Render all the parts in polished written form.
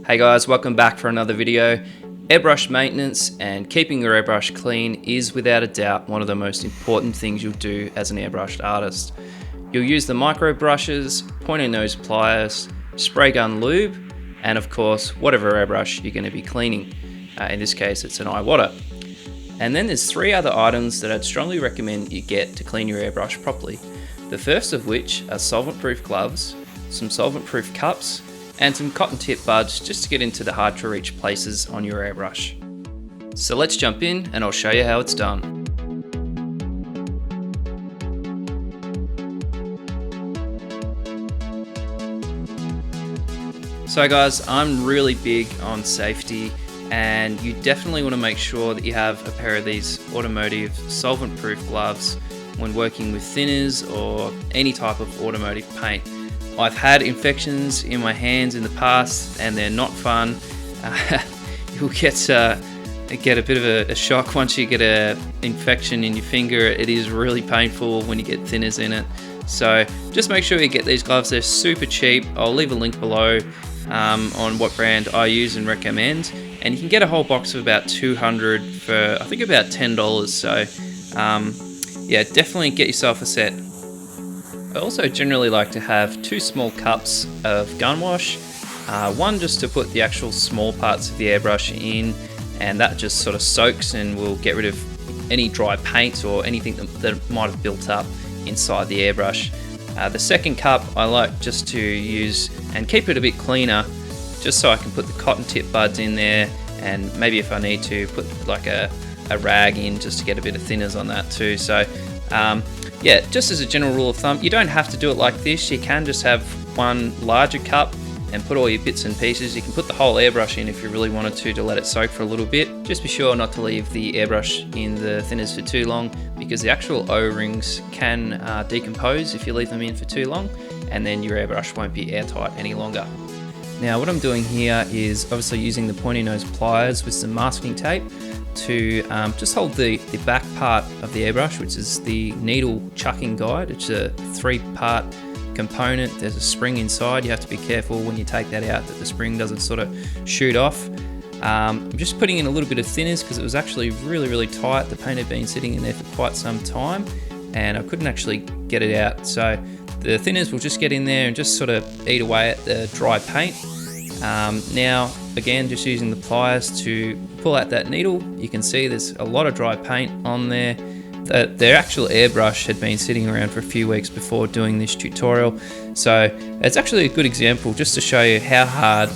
Hey guys, welcome back for another video. Airbrush maintenance and keeping your airbrush clean is without a doubt one of the most important things you'll do as an airbrushed artist. You'll use the micro brushes, pointy nose pliers, spray gun lube, and of course whatever airbrush you're going to be cleaning. In this case it's an Iwata. And then there's three other items that I'd strongly recommend you get to clean your airbrush properly. The first of which are solvent-proof gloves, some solvent-proof cups, and some cotton tip buds just to get into the hard to reach places on your airbrush. So let's jump in and I'll show you how it's done. So guys, I'm really big on safety, and you definitely want to make sure that you have a pair of these Automotive solvent-proof gloves when working with thinners or any type of automotive paint. I've had infections in my hands in the past and they're not fun. You'll get a bit of a shock once you get an infection in your finger. It is really painful when you get thinners in it. So just make sure you get these gloves. They're super cheap. I'll leave a link below on what brand I use and recommend. And you can get a whole box of about 200 for I think about $10. So yeah, definitely get yourself a set. I also generally like to have two small cups of gun wash, one just to put the actual small parts of the airbrush in, and that just sort of soaks and will get rid of any dry paint or anything that might have built up inside the airbrush. The second cup I like just to use and keep it a bit cleaner, just so I can put the cotton tip buds in there, and maybe if I need to put like a rag in just to get a bit of thinners on that too. So yeah, just as a general rule of thumb, you don't have to do it like this. You can just have one larger cup and put all your bits and pieces. You can put the whole airbrush in if you really wanted to let it soak for a little bit. Just be sure not to leave the airbrush in the thinners for too long, because the actual O-rings can decompose if you leave them in for too long, and then your airbrush won't be airtight any longer. Now what I'm doing here is obviously using the pointy nose pliers with some masking tape to just hold the back part of the airbrush, which is the needle chucking guide. It's a 3-part component. There's a spring inside. You have to be careful when you take that out that the spring doesn't sort of shoot off. I'm just putting in a little bit of thinners because it was actually really tight. The paint had been sitting in there for quite some time and I couldn't actually get it out. So the thinners will just get in there and just sort of eat away at the dry paint. Now again, just using the pliers to pull out that needle, you can see there's a lot of dry paint on there. Their actual airbrush had been sitting around for a few weeks before doing this tutorial, so it's actually a good example just to show you how hard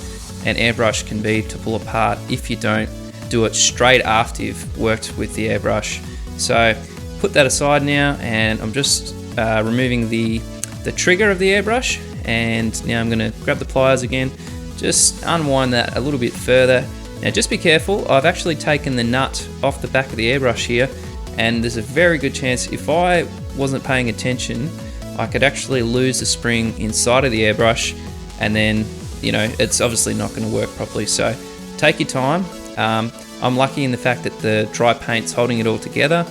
an airbrush can be to pull apart if you don't do it straight after you've worked with the airbrush. So put that aside now, and I'm just removing the trigger of the airbrush, and now I'm going to grab the pliers again, just unwind that a little bit further. Now just be careful, I've actually taken the nut off the back of the airbrush here, and there's a very good chance if I wasn't paying attention I could actually lose the spring inside of the airbrush, and then you know it's obviously not going to work properly. So take your time. I'm lucky in the fact that the dry paint's holding it all together.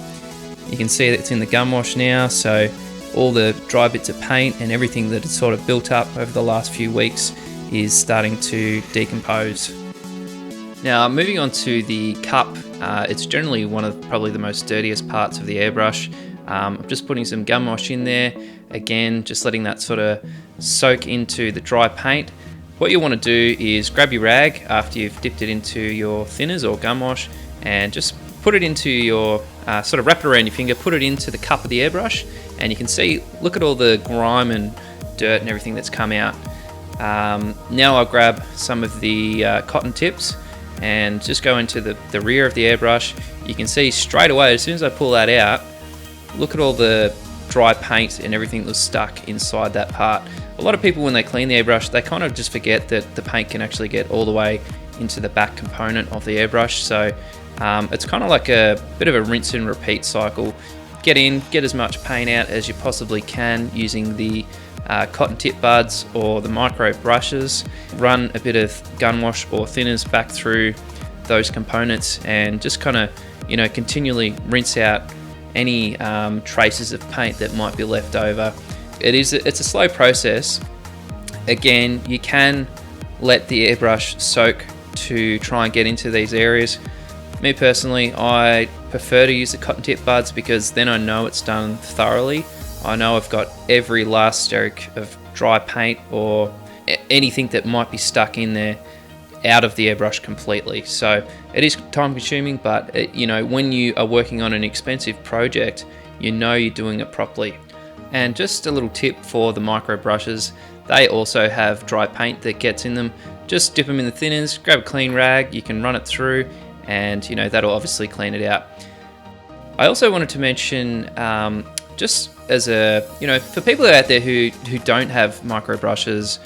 You can see that it's in the gum wash now, so all the dry bits of paint and everything that had sort of built up over the last few weeks is starting to decompose. Now moving on to the cup, it's generally one of probably the most dirtiest parts of the airbrush. I'm just putting some gum wash in there, again just letting that sort of soak into the dry paint. What you want to do is grab your rag after you've dipped it into your thinners or gum wash, and just put it into your, sort of wrap it around your finger, put it into the cup of the airbrush, and you can see, look at all the grime and dirt and everything that's come out. Now I'll grab some of the cotton tips and just go into the rear of the airbrush. You can see straight away as soon as I pull that out, look at all the dry paint and everything that was stuck inside that part. A lot of people when they clean the airbrush, they kind of just forget that the paint can actually get all the way into the back component of the airbrush. So it's kind of like a bit of a rinse and repeat cycle. Get in, get as much paint out as you possibly can using the cotton tip buds or the micro brushes. Run a bit of gun wash or thinners back through those components, and just kind of continually rinse out any traces of paint that might be left over. It's a slow process. Again, you can let the airbrush soak to try and get into these areas. Me personally, I prefer to use the cotton tip buds because then I know it's done thoroughly. I know I've got every last stroke of dry paint or anything that might be stuck in there out of the airbrush completely. So it is time consuming, but when you are working on an expensive project, you know you're doing it properly. And just a little tip for the micro brushes, they also have dry paint that gets in them. Just dip them in the thinners, grab a clean rag, you can run it through, and that'll obviously clean it out. I also wanted to mention, just as a, for people out there who don't have micro brushes,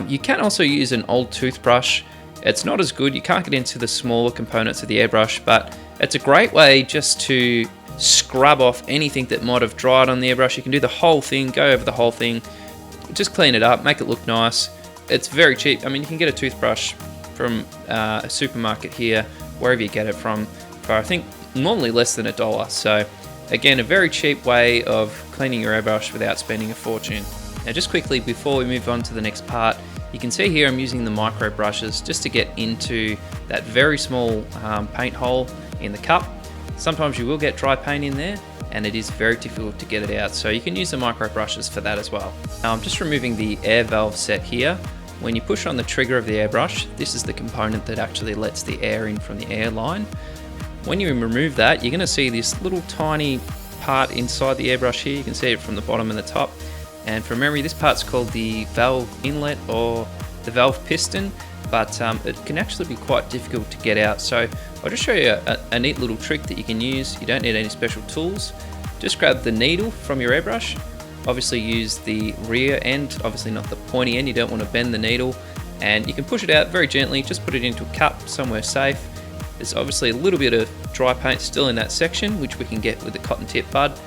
you can also use an old toothbrush. It's not as good, you can't get into the smaller components of the airbrush, but it's a great way just to scrub off anything that might have dried on the airbrush. You can do the whole thing, go over the whole thing, just clean it up, make it look nice. It's very cheap. I mean, you can get a toothbrush from a supermarket here, wherever you get it from, for I think normally less than $1. So again, a very cheap way of cleaning your airbrush without spending a fortune. Now just quickly before we move on to the next part, you can see here I'm using the micro brushes just to get into that very small paint hole in the cup. Sometimes you will get dry paint in there and it is very difficult to get it out, so you can use the micro brushes for that as well. Now I'm just removing the air valve set here. When you push on the trigger of the airbrush, this is the component that actually lets the air in from the air line. When you remove that, you're going to see this little tiny part inside the airbrush here. You can see it from the bottom and the top. And from memory, this part's called the valve inlet or the valve piston, but it can actually be quite difficult to get out. So I'll just show you a neat little trick that you can use. You don't need any special tools. Just grab the needle from your airbrush. Obviously use the rear end, obviously not the pointy end. You don't want to bend the needle, and you can push it out very gently. Just put it into a cup somewhere safe. There's obviously a little bit of dry paint still in that section, which we can get with the cotton tip bud.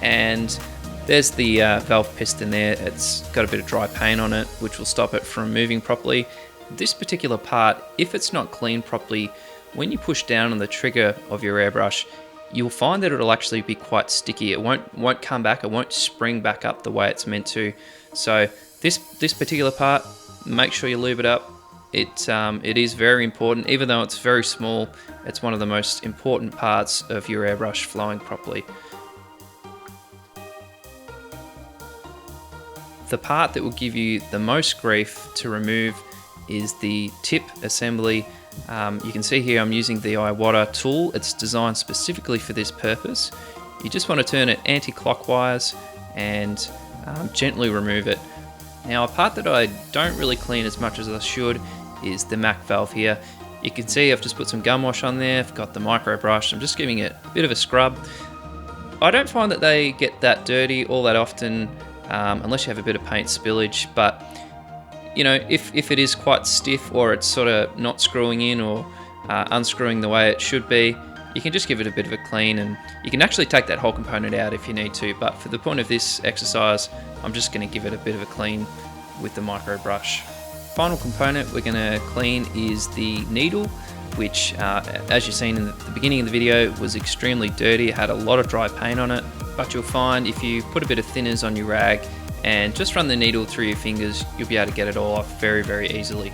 And there's the valve piston there. It's got a bit of dry paint on it, which will stop it from moving properly. This particular part, if it's not cleaned properly, when you push down on the trigger of your airbrush, you'll find that it'll actually be quite sticky. It won't come back, it won't spring back up the way it's meant to. So this particular part, make sure you lube it up. It is very important. Even though it's very small, it's one of the most important parts of your airbrush flowing properly. The part that will give you the most grief to remove is the tip assembly. You can see here I'm using the Iwata tool. It's designed specifically for this purpose. You just want to turn it anti-clockwise and gently remove it. Now a part that I don't really clean as much as I should is the MAC valve here. You can see I've just put some gum wash on there. I've got the micro brush. I'm just giving it a bit of a scrub. I don't find that they get that dirty all that often unless you have a bit of paint spillage, but if it is quite stiff or it's sort of not screwing in or unscrewing the way it should be, you can just give it a bit of a clean, and you can actually take that whole component out if you need to, but for the point of this exercise, I'm just going to give it a bit of a clean with the micro brush. Final component we're going to clean is the needle, which as you've seen in the beginning of the video was extremely dirty. It had a lot of dry paint on it, but you'll find if you put a bit of thinners on your rag and just run the needle through your fingers, you'll be able to get it all off very, very easily.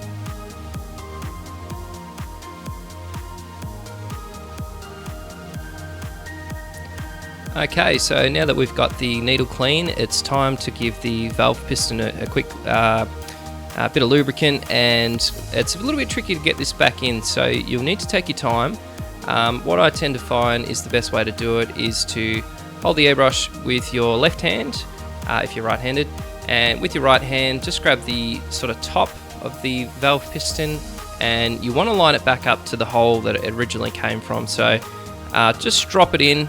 Okay, so now that we've got the needle clean, it's time to give the valve piston a quick bit of lubricant, and it's a little bit tricky to get this back in, so you'll need to take your time. What I tend to find is the best way to do it is to hold the airbrush with your left hand, if you're right-handed, and with your right hand just grab the sort of top of the valve piston, and you want to line it back up to the hole that it originally came from. So just drop it in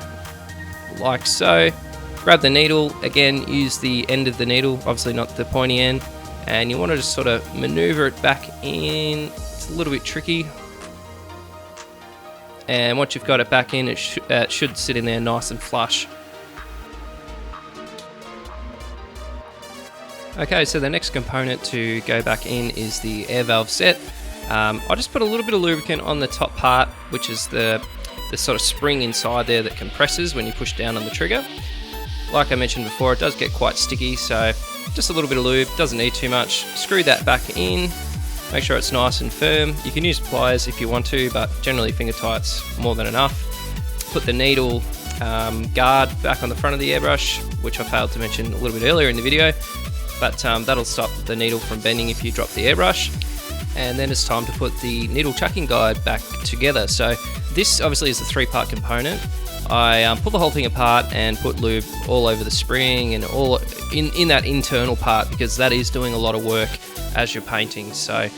like so, grab the needle, again use the end of the needle, obviously not the pointy end, and you want to just sort of maneuver it back in. It's a little bit tricky, and once you've got it back in, it should sit in there nice and flush. Okay, so the next component to go back in is the air valve set. I just put a little bit of lubricant on the top part, which is the sort of spring inside there that compresses when you push down on the trigger. Like I mentioned before, it does get quite sticky, so just a little bit of lube, doesn't need too much. Screw that back in, Make sure it's nice and firm. You can use pliers if you want to, but generally finger tight's more than enough. Put the needle guard back on the front of the airbrush, which I failed to mention a little bit earlier in the video, but that'll stop the needle from bending if you drop the airbrush. And then it's time to put the needle chucking guide back together. So this obviously is a 3-part component. I pulled the whole thing apart and put lube all over the spring and all in that internal part, because that is doing a lot of work as you're painting. So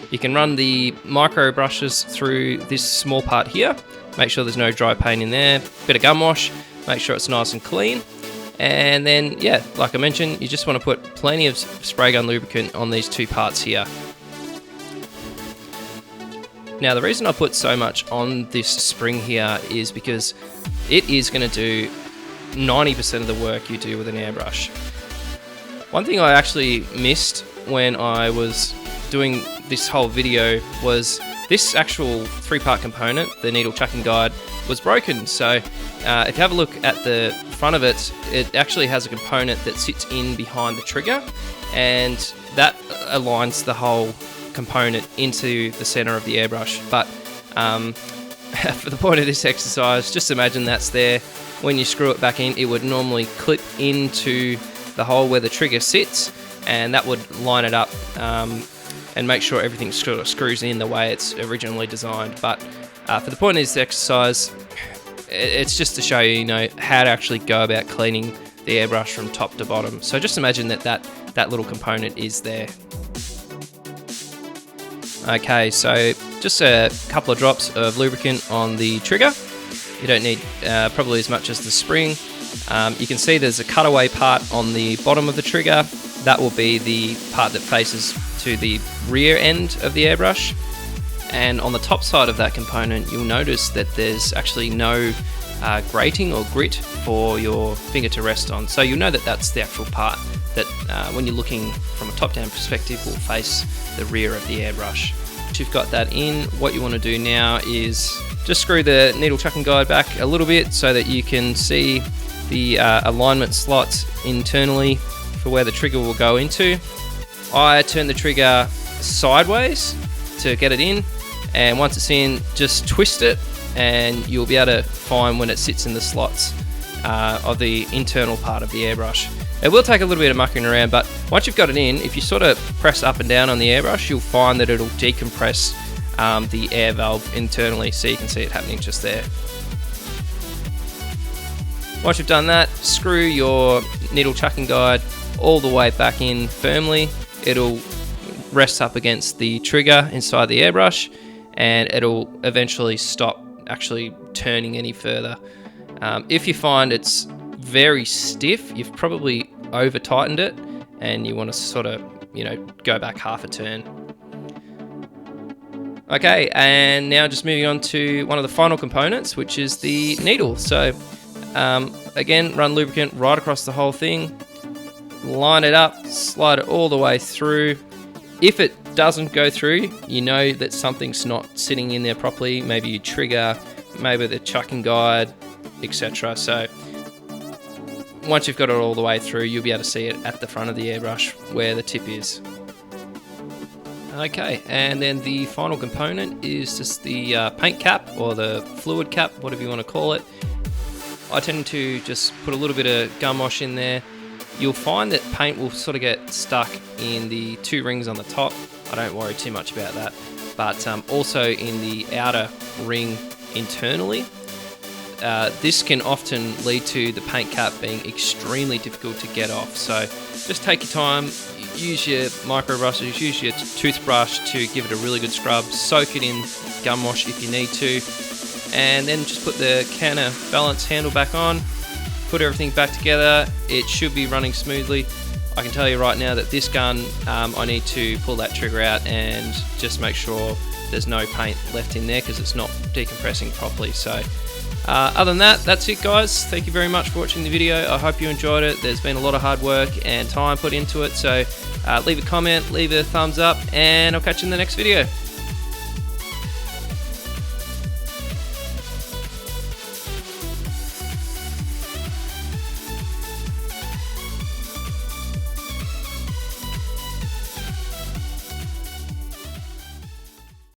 you can run the micro brushes through this small part here. Make sure there's no dry paint in there. Bit of gum wash, make sure it's nice and clean. And then, yeah, like I mentioned, you just want to put plenty of spray gun lubricant on these 2 parts here. Now, the reason I put so much on this spring here is because it is going to do 90% of the work you do with an airbrush. One thing I actually missed when I was doing this whole video was this actual 3-part component, the needle chucking guide, was broken. So if you have a look at the front of it, it actually has a component that sits in behind the trigger, and that aligns the whole component into the center of the airbrush. But for the point of this exercise, just imagine that's there. When you screw it back in, it would normally clip into the hole where the trigger sits, and that would line it up and make sure everything sort of screws in the way it's originally designed. But for the point of this exercise, it's just to show you, how to actually go about cleaning the airbrush from top to bottom. So just imagine that little component is there. Okay, so just a couple of drops of lubricant on the trigger. You don't need probably as much as the spring. You can see there's a cutaway part on the bottom of the trigger. That will be the part that faces to the rear end of the airbrush. And on the top side of that component, you'll notice that there's actually no grating or grit for your finger to rest on. So you'll know that that's the actual part that when you're looking from a top-down perspective will face the rear of the airbrush. Once you've got that in, what you want to do now is just screw the needle chucking guide back a little bit so that you can see the alignment slots internally for where the trigger will go into. I turn the trigger sideways to get it in, and once it's in, just twist it and you'll be able to find when it sits in the slots of the internal part of the airbrush. It will take a little bit of mucking around, but once you've got it in, if you sort of press up and down on the airbrush, you'll find that it'll decompress the air valve internally, so you can see it happening just there. Once you've done that, screw your needle chucking guide all the way back in firmly. It'll rest up against the trigger inside the airbrush, and it'll eventually stop actually turning any further. If you find it's very stiff, you've probably over tightened it and you want to sort of, go back half a turn. Okay, and now just moving on to one of the final components, which is the needle. So again, run lubricant right across the whole thing, line it up, slide it all the way through. If it doesn't go through, you know that something's not sitting in there properly. Maybe your trigger, maybe the chucking guide, etc. So once you've got it all the way through, you'll be able to see it at the front of the airbrush where the tip is. Okay, and then the final component is just the paint cap or the fluid cap, whatever you want to call it. I tend to just put a little bit of gum wash in there. You'll find that paint will sort of get stuck in the 2 rings on the top. I don't worry too much about that. But also in the outer ring internally. This can often lead to the paint cap being extremely difficult to get off. So just take your time, use your micro brushes, use your toothbrush to give it a really good scrub, soak it in gum wash if you need to, and then just put the counterbalance handle back on, put everything back together. It should be running smoothly. I can tell you right now that this gun, I need to pull that trigger out and just make sure there's no paint left in there because it's not decompressing properly. So other than that, that's it guys. Thank you very much for watching the video. I hope you enjoyed it. There's been a lot of hard work and time put into it, so leave a comment, leave a thumbs up, and I'll catch you in the next video.